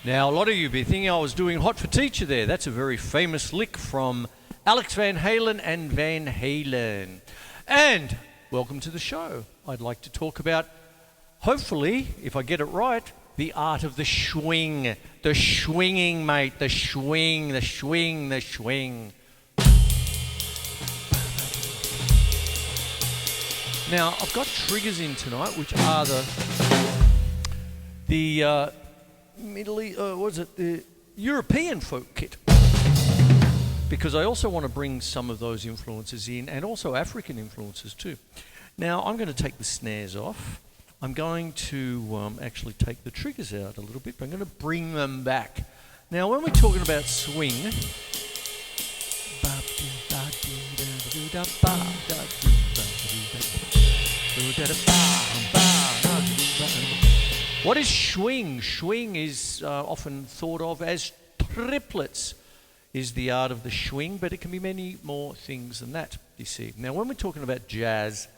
Now, a lot of you be thinking I was doing Hot for Teacher there. That's a very famous lick from Alex Van Halen and Van Halen. And welcome to the show. I'd like to talk about, hopefully, if I get it right, the art of the schwing. The schwinging, mate. The schwing, the schwing, the schwing. Now, I've got triggers in tonight, which are the European folk kit. Because I also want to bring some of those influences in, and also African influences too. Now, I'm going to take the snares off. I'm going to actually take the triggers out a little bit, but I'm going to bring them back. Now, when we're talking about swing, what is schwing? Schwing is often thought of as triplets, is the art of the schwing, but it can be many more things than that, you see. Now, when we're talking about jazz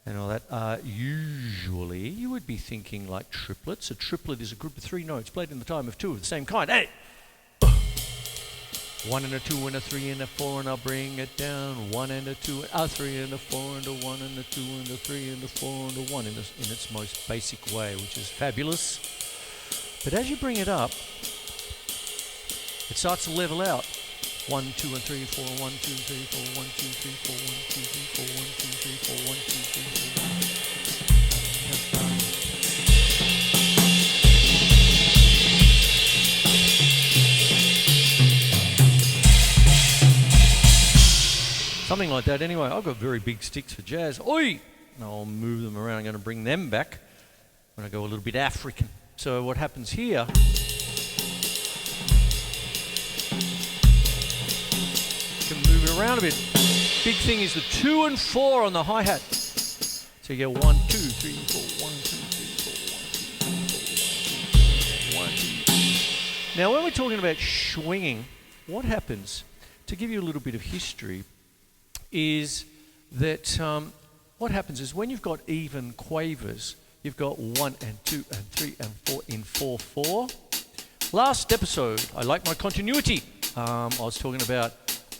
and all that, usually you would be thinking like triplets. A triplet is a group of three notes played in the time of two of the same kind. Hey! 1 and a 2 and a 3 and a 4, and I'll bring it down. 1 and a 2, a 3 and a 4 and a 1 and a 2 and a 3 and a 4 and a 1 in its most basic way, which is fabulous. But as you bring it up, it starts to level out. 1, 2 and 3, 4, 1, 2, 3, 4, 1, 2, 3, 4, 1, 2, 3, 4, 1, 2, 3, 4, 1, 2, 3, 4, 1. Something like that. Anyway, I've got very big sticks for jazz. Oi! And I'll move them around. I'm going to bring them back when I go a little bit African. So what happens here, you can move it around a bit. Big thing is the 2 and 4 on the hi-hat. So you get 1, 2, 3, 4, 1, 2, 3, 4, 1, 2, 3, 4, 1, 2. Now, when we're talking about schwinging, what happens, to give you a little bit of history, is that what happens is when you've got even quavers, you've got 1 and 2 and 3 and 4 in 4/4. Last episode, I like my continuity. I was talking about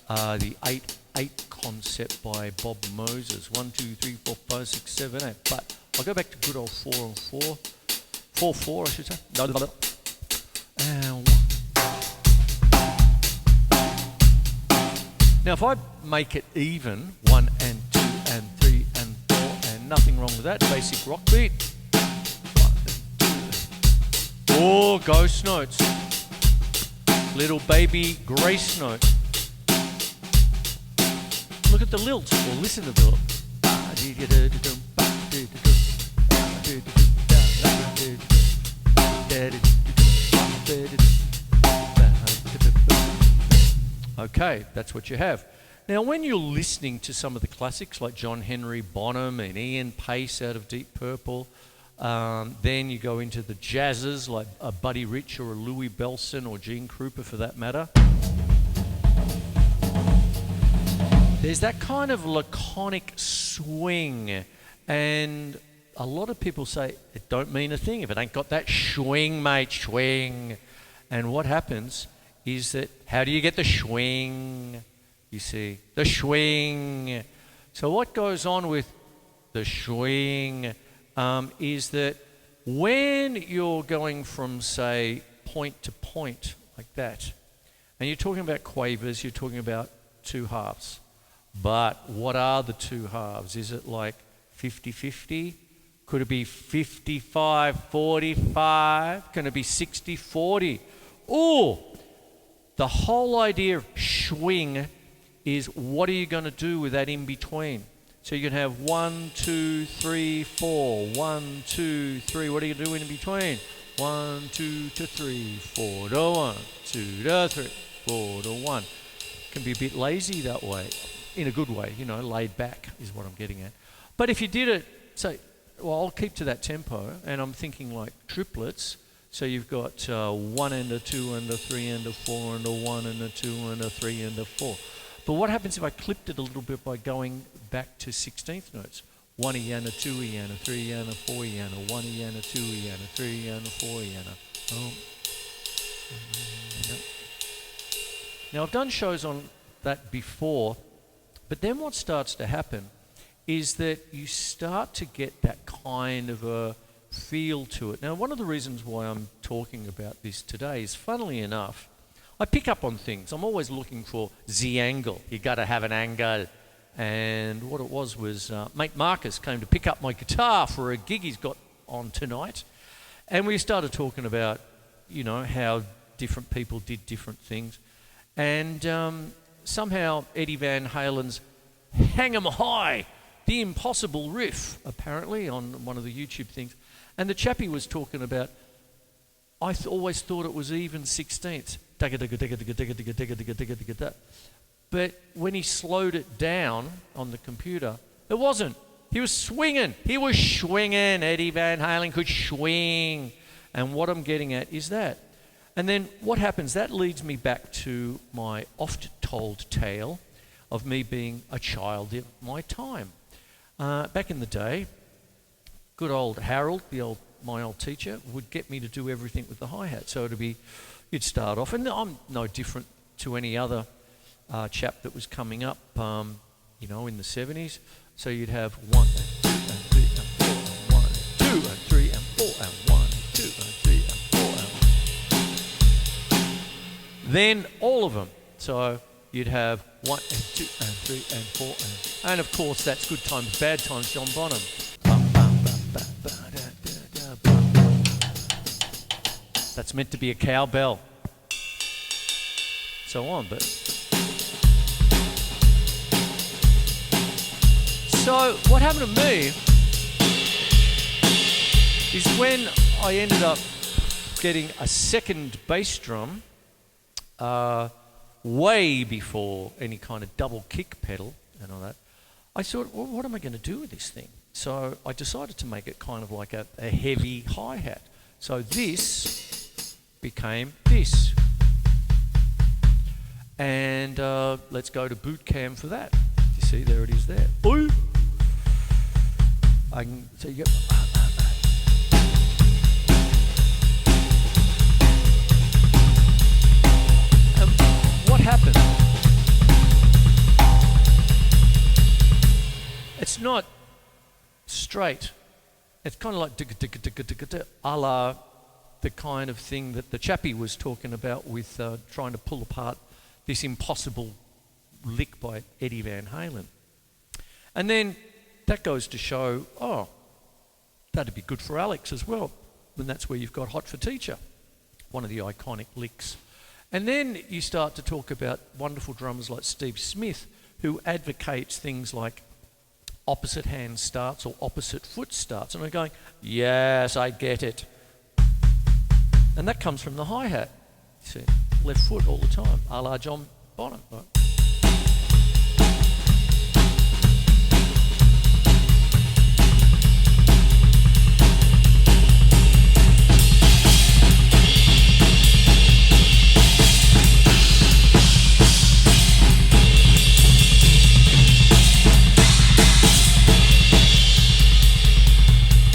the 8/8 concept by Bob Moses. 1, 2, 3, 4, 5, 6, 7, 8. But I'll go back to good old 4 and 4. 4/4, I should say. And 1. Now, if I make it even, 1 and 2 and 3 and 4, and nothing wrong with that, basic rock beat. 1 and 2. Oh, ghost notes. Little baby grace note. Look at the lilt, or listen to the lilt. Okay, that's what you have. Now, when you're listening to some of the classics like John Henry Bonham and Ian Pace out of Deep Purple, then you go into the jazzers like a Buddy Rich or a Louis Bellson or Gene Krupa for that matter. There's that kind of laconic swing, and a lot of people say it don't mean a thing if it ain't got that schwing, mate, schwing. And what happens is that, how do you get the schwing? You see, the schwing. So what goes on with the schwing is that when you're going from, say, point to point like that, and you're talking about quavers, you're talking about two halves. But what are the two halves? Is it like 50-50? Could it be 55-45? Can it be 60-40? Or the whole idea of schwing is, what are you going to do with that in between? So you can have 1, 2, 3, 4. 1, 2, 3. What are you going to do in between? 1, 2 to 3, 4 to 1, 2 to 3, 4 to 1. Can be a bit lazy that way, in a good way, you know, laid back is what I'm getting at. But if you did it, say, well, I'll keep to that tempo, and I'm thinking like triplets. So you've got 1 and a 2 and a 3 and a 4 and a 1 and a 2 and a 3 and a 4. But what happens if I clipped it a little bit by going back to 16th notes? 1 and a 2 and a 3 and a 4 and a 1 and a 2 and a 3 and a 4 and a Now, I've done shows on that before, but then what starts to happen is that you start to get that kind of a feel to it. Now, one of the reasons why I'm talking about this today is, funnily enough, I pick up on things. I'm always looking for the angle. You got to have an angle. And what it was mate Marcus came to pick up my guitar for a gig he's got on tonight. And we started talking about, how different people did different things. And somehow Eddie Van Halen's Hang 'em High, the impossible riff, apparently, on one of the YouTube things. And the chappie was talking about, I always thought it was even 16ths. But when he slowed it down on the computer, it wasn't. He was swinging. He was swinging. Eddie Van Halen could swing. And what I'm getting at is that. And then what happens? That leads me back to my oft-told tale of me being a child of my time. Back in the day, good old Harold, my old teacher, would get me to do everything with the hi-hat. So you'd start off, and I'm no different to any other chap that was coming up, in the 70s. So you'd have 1 and 2 and 3 and 4 and 1 and 2 and 3 and 4 and 1 and 2 and 3 and 4 and then all of them. So you'd have 1 and 2 and 3 and 4 and of course that's Good Times, Bad Times, John Bonham. That's meant to be a cowbell. So on, but so what happened to me is when I ended up getting a second bass drum, way before any kind of double kick pedal and all that, I thought, well, what am I going to do with this thing? So I decided to make it kind of like a heavy hi-hat. So this became this. And let's go to boot cam for that. You see, there it is there. Ooh. So you get... What happened? It's not straight. It's kind of like a la the kind of thing that the chappie was talking about with trying to pull apart this impossible lick by Eddie Van Halen. And then that goes to show, that'd be good for Alex as well. And that's where you've got Hot for Teacher, one of the iconic licks. And then you start to talk about wonderful drummers like Steve Smith, who advocates things like opposite hand starts or opposite foot starts. And I'm going, yes, I get it. And that comes from the hi-hat. You see, left foot all the time, a la John Bonham. Right?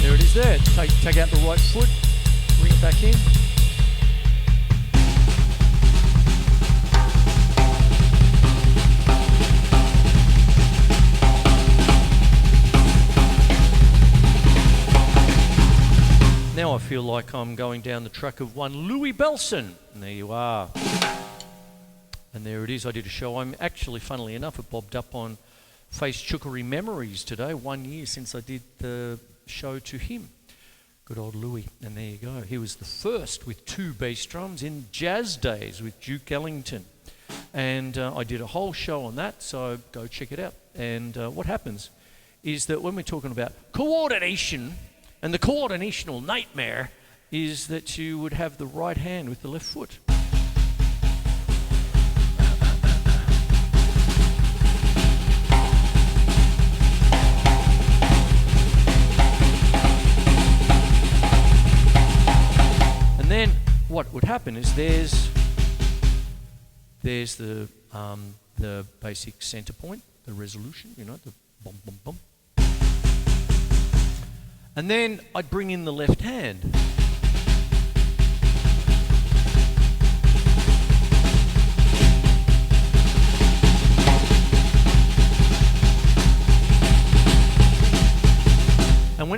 There it is there. Take out the right foot, bring it back in. Now I feel like I'm going down the track of one Louis Belson. And there you are. And there it is. I did a show. I'm actually, funnily enough, it bobbed up on Face Chookery Memories today. 1 year since I did the show to him. Good old Louis. And there you go. He was the first with 2 bass drums in Jazz Days with Duke Ellington. And I did a whole show on that, so go check it out. And what happens is that when we're talking about coordination, and the coordinational nightmare is that you would have the right hand with the left foot. And then what would happen is there's the basic center point, the resolution, the bum bum bum. And then I'd bring in the left hand.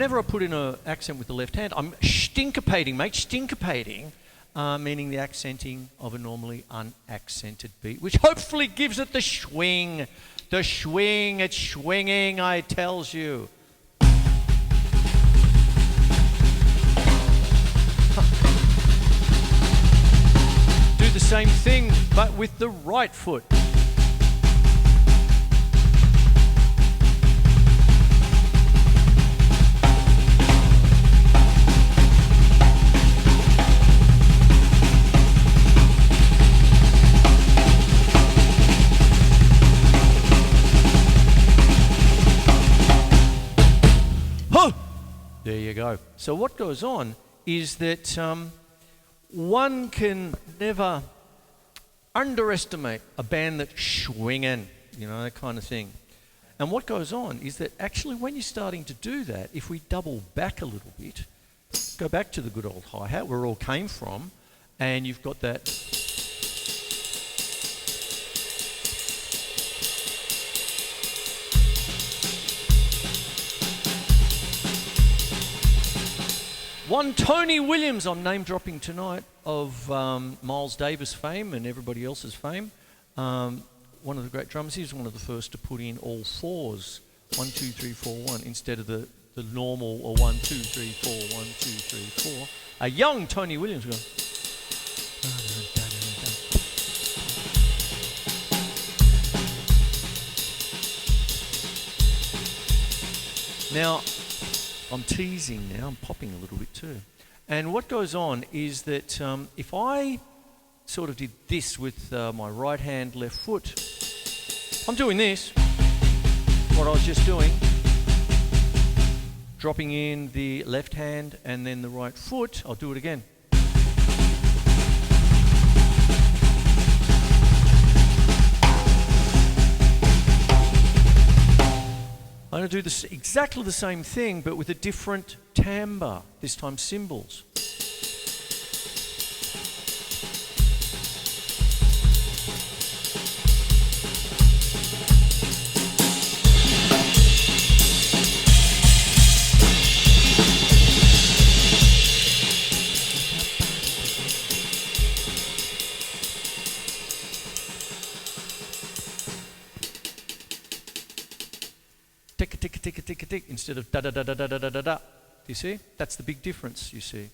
whenever I put in an accent with the left hand, I'm stinkerpating, mate, stinkerpating, meaning the accenting of a normally unaccented beat, which hopefully gives it the schwing. The schwing, it's swinging, I tells you. Do the same thing, but with the right foot. There you go. So what goes on is that one can never underestimate a band that's swinging, you know, that kind of thing. And what goes on is that actually when you're starting to do that, if we double back a little bit, go back to the good old hi-hat where it all came from, and you've got that one Tony Williams, I'm name dropping tonight, of Miles Davis fame and everybody else's fame. One of the great drummers. He was one of the first to put in all fours, 1, 2, 3, 4, 1, instead of the normal or 1, 2, 3, 4, 1, 2, 3, 4. A young Tony Williams going. Now, I'm teasing now, I'm popping a little bit too. And what goes on is that if I sort of did this with my right hand, left foot, I'm doing this, what I was just doing, dropping in the left hand and then the right foot. I'll do it again. I'm going to do this exactly the same thing, but with a different timbre, this time cymbals. Tick, tick, tick, tick, tick, instead of da da da da da da da da da. You see? That's the big difference, you see.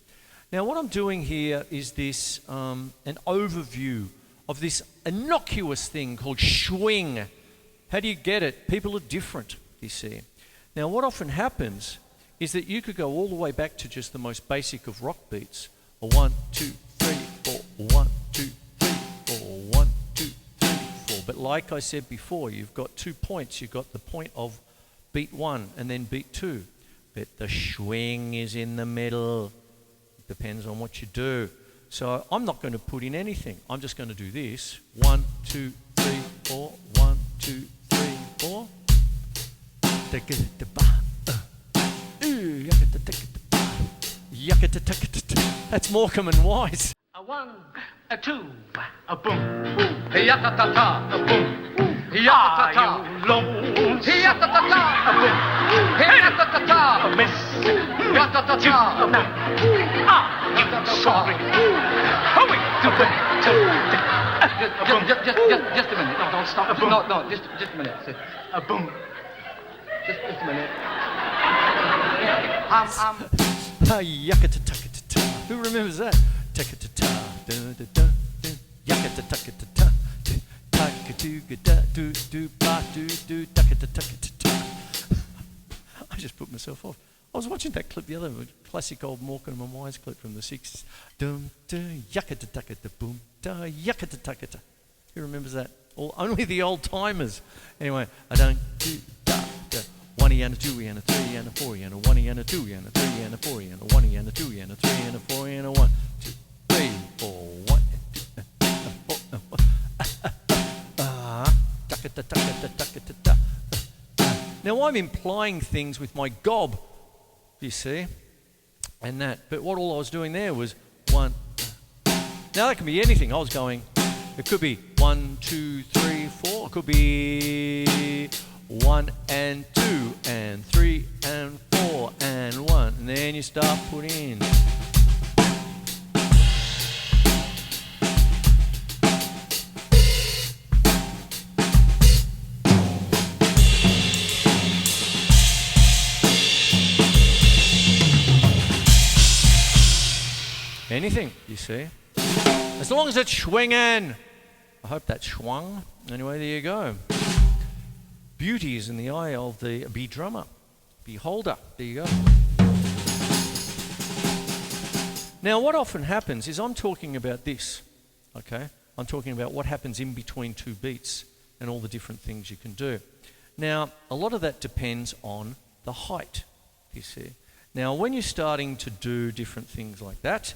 Now what I'm doing here is this, an overview of this innocuous thing called Schwing. How do you get it? People are different, you see. Now what often happens is that you could go all the way back to just the most basic of rock beats. A 1, 2, 3, 4, 1, 2, 3, 4, 1, 2, 3, 4. But like I said before, you've got 2 points. You've got the point of beat 1 and then beat 2. But the schwing is in the middle. It depends on what you do. So I'm not going to put in anything. I'm just going to do this. 1, 2, 3, 4. 1, 2, 3, 4. That's Morecambe and Wise. A 1, a 2, a boom, ya-ta-ta-ta, a boom, ya-ta-ta-ta, low, ya-ta-ta-ta, a boom, ya-ta-ta-ta, a miss, ya-ta-ta-ta, a boom, sorry, just a minute, no, don't stop, no, just a minute, a boom, just a minute, Yakata-taka-ta-ta. Who remembers that? Taka-ta-ta, da-da-da, yakata-taka-ta-ta, taka-do-ga-da-do-do-ba-do-do, taka-ta-taka-ta-ta. I just put myself off. I was watching that clip the other day, classic old Morecambe and Wise clip from the 60s. Yakata-taka-ta-boom, yakata-taka-ta. Who remembers that? Only the old timers. Anyway, I don't do da da. 1 and a 2 and a 3 and a 4 and a 1 and a 2 and a 3 and a 4 and a 1 and a 2 and a 3 and a 4 and a 1, 2, 3, 4, 1 and 2. Now I'm implying things with my gob, you see, and that. But what all I was doing there was 1. Now that can be anything. I was going. It could be 1, 2, 3, 4. It could be 1 and 2 and 3 and 4 and And then you start putting in. Anything, you see. As long as it's schwingen. I hope that's schwung. Anyway, there you go. Beauty is in the eye of the drummer. Beholder. There you go. Now, what often happens is I'm talking about this, okay? I'm talking about what happens in between two beats and all the different things you can do. Now, a lot of that depends on the height, you see. Now, when you're starting to do different things like that,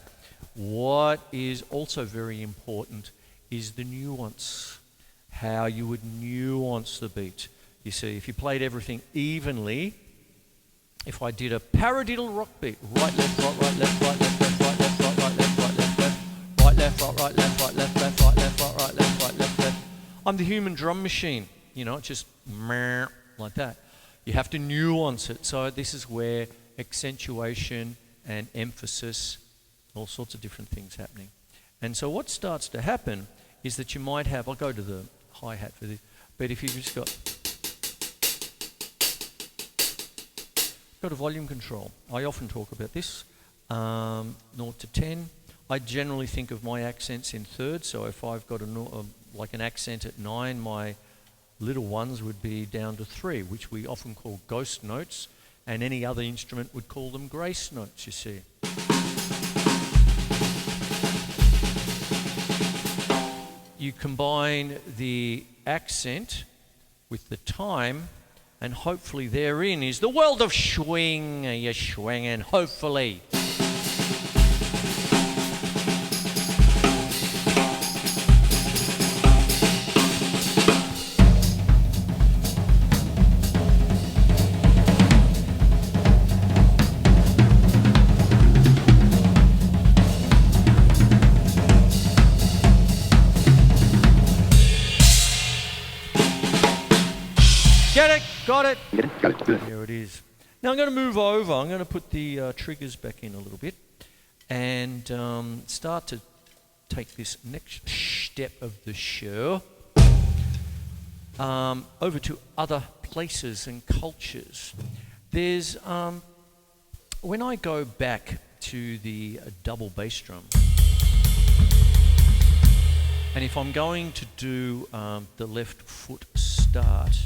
what is also very important is the nuance, how you would nuance the beat. You see, if you played everything evenly, if I did a paradiddle rock beat, right, left, right, left, right, left, right, left, right, left, right, left, right, left, right, left, right, left, right, left, right, left, left. I'm the human drum machine, you know, it's just like that. You have to nuance it. So this is where accentuation and emphasis, all sorts of different things happening. And so what starts to happen is that you might have, I'll go to the hi-hat for this, but if you've just got a volume control, I often talk about this, 0 to 10. I generally think of my accents in thirds, so if I've got like an accent at 9, my little ones would be down to 3, which we often call ghost notes, and any other instrument would call them grace notes, you see. You combine the accent with the time, and hopefully therein is the world of Schwing. You're swinging, hopefully. Get it? Got it? Got it. There it is. Now I'm going to move over. I'm going to put the triggers back in a little bit and start to take this next step of the show over to other places and cultures. There's, when I go back to the double bass drum, and if I'm going to do the left foot start,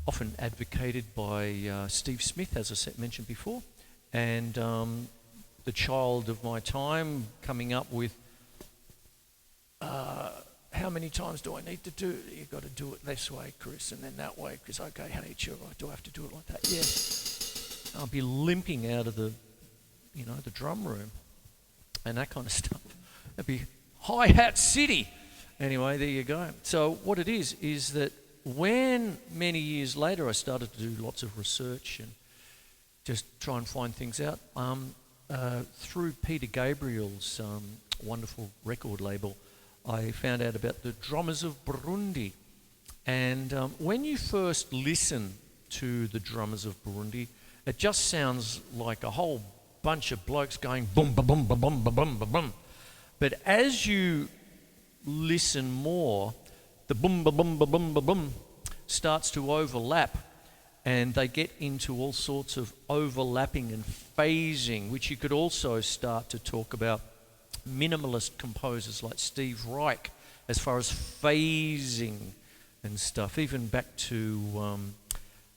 often advocated by Steve Smith, as I mentioned before, and the child of my time coming up with how many times do I need to do it? You've got to do it this way, Chris, and then that way, Chris. Okay, hey, sure, do I have to do it like that? Yeah. I'll be limping out of the, you know, the drum room and that kind of stuff. It'd be hi-hat city. Anyway, there you go. So what it is that when many years later I started to do lots of research and just try and find things out, through Peter Gabriel's wonderful record label, I found out about the drummers of Burundi. And when you first listen to the drummers of Burundi, it just sounds like a whole bunch of blokes going boom, ba boom, ba boom, ba boom, ba boom. But as you listen more, the boom, ba boom, ba boom, ba boom starts to overlap, and they get into all sorts of overlapping and phasing, which you could also start to talk about minimalist composers like Steve Reich as far as phasing and stuff, even back to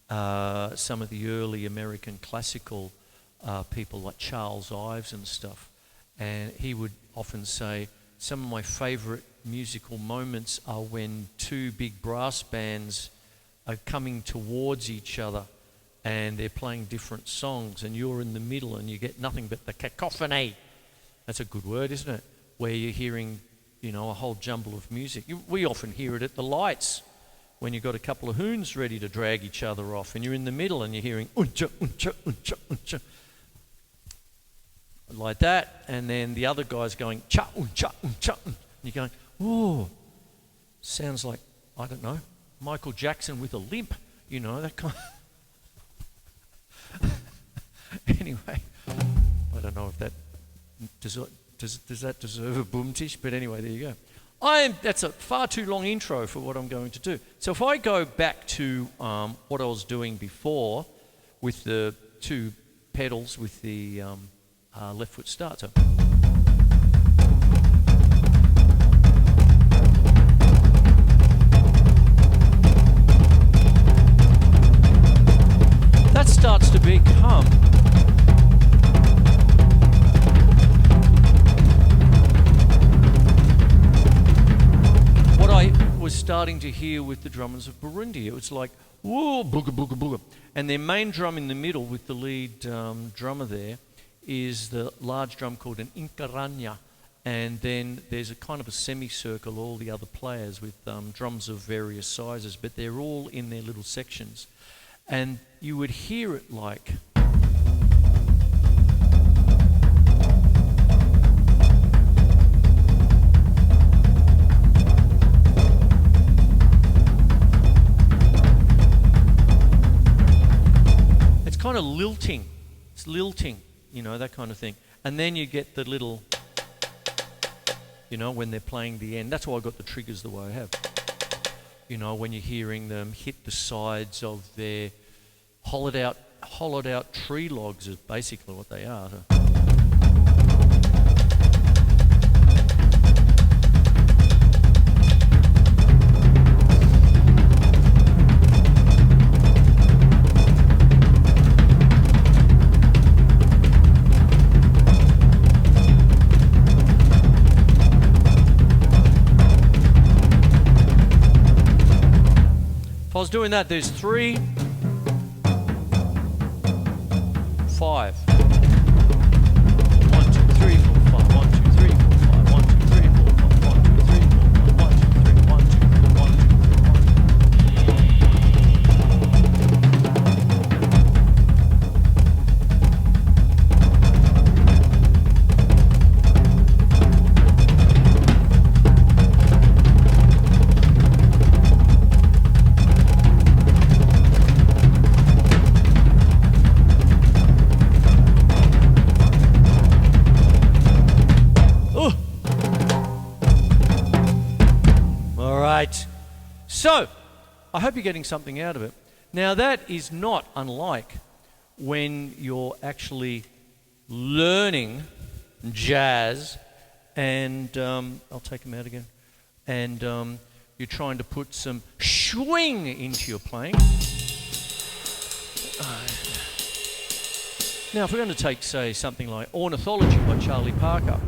some of the early American classical people like Charles Ives and stuff. And he would often say, some of my favorite musical moments are when two big brass bands are coming towards each other and they're playing different songs and you're in the middle and you get nothing but the cacophony. That's a good word, isn't it? Where you're hearing, you know, a whole jumble of music. We often hear it at the lights when you've got a couple of hoons ready to drag each other off and you're in the middle and you're hearing uncha, uncha, uncha, uncha, like that, and then the other guy's going cha, uncha, uncha, and you're going, ooh, sounds like, I don't know, Michael Jackson with a limp, you know, that kind of Anyway, I don't know if that does that deserve a boom tish, but anyway, there you go. That's a far too long intro for what I'm going to do. So if I go back to what I was doing before with the two pedals with the left foot start. So that starts to become what I was starting to hear with the drummers of Burundi. It was like, whoa, booga, booga, booga. And their main drum in the middle with the lead drummer there is the large drum called an inkaranya. And then there's a kind of a semicircle, all the other players with drums of various sizes, but they're all in their little sections. And you would hear it like... It's kind of lilting. It's lilting, you know, that kind of thing. And then you get the little, you know, when they're playing the end. That's why I got the triggers the way I have. You know, when you're hearing them hit the sides of their hollowed out tree logs is basically what they are. If I was doing that, there's 3, 5. 1, 2, 3, 4, 5. 1, 2, 3, 4, 5. 1, 2, 3, 4, 5. 1, 2, 3, 4, 5. 1, 2, 3, 1, 2, 3, 1, 2, So, I hope you're getting something out of it. Now that is not unlike when you're actually learning jazz and, I'll take them out again, and you're trying to put some schwing into your playing. Now if we're going to take, say, something like Ornithology by Charlie Parker.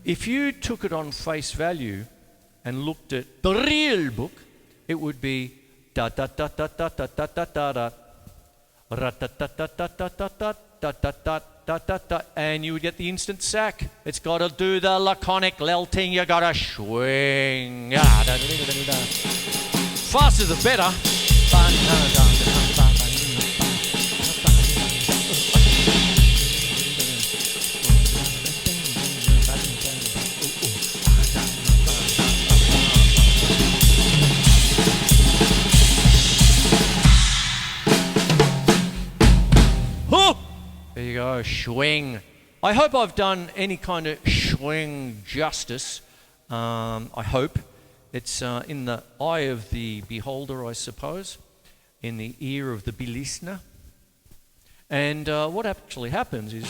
If you took it on face value and looked at the real book, it would be da da da da da da da da da da ra da da da da da da da da da da da da da, and you would get the instant sack. It's got to do the laconic lilting. You got to swing. Faster the better. There you go, Schwing. I hope I've done any kind of Schwing justice. I hope. It's in the eye of the beholder, I suppose, in the ear of the listener. And what actually happens is,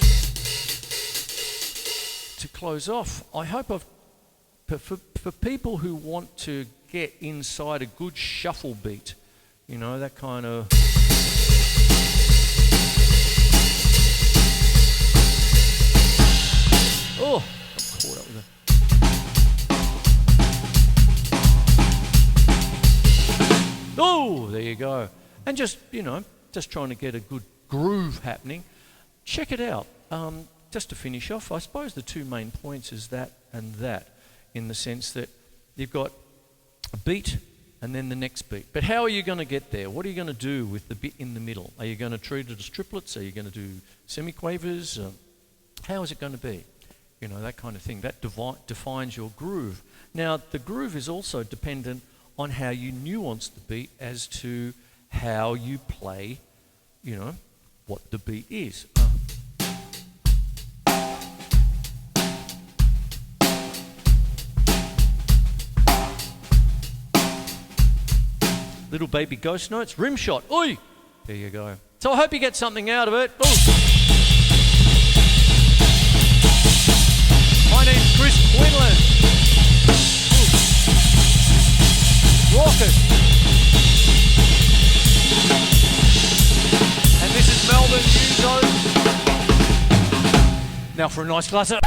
to close off, I hope for people who want to get inside a good shuffle beat, you know, that kind of... Oh, I'm caught up with it. Oh, there you go. And just, you know, just trying to get a good groove happening. check it out. Just to finish off, I suppose the two main points is that and that, in the sense that you've got a beat and then the next beat. But how are you going to get there? What are you going to do with the bit in the middle? Are you going to treat it as triplets? Are you going to do semiquavers? How is it going to be? You know, that kind of thing. That defines your groove. Now, the groove is also dependent on how you nuance the beat as to how you play, you know, what the beat is. Little baby ghost notes, rim shot, oi! There you go. So I hope you get something out of it. Ooh. My name's Quinlan. Rocket. And this is Melbourne Musos. Now for a nice glass of...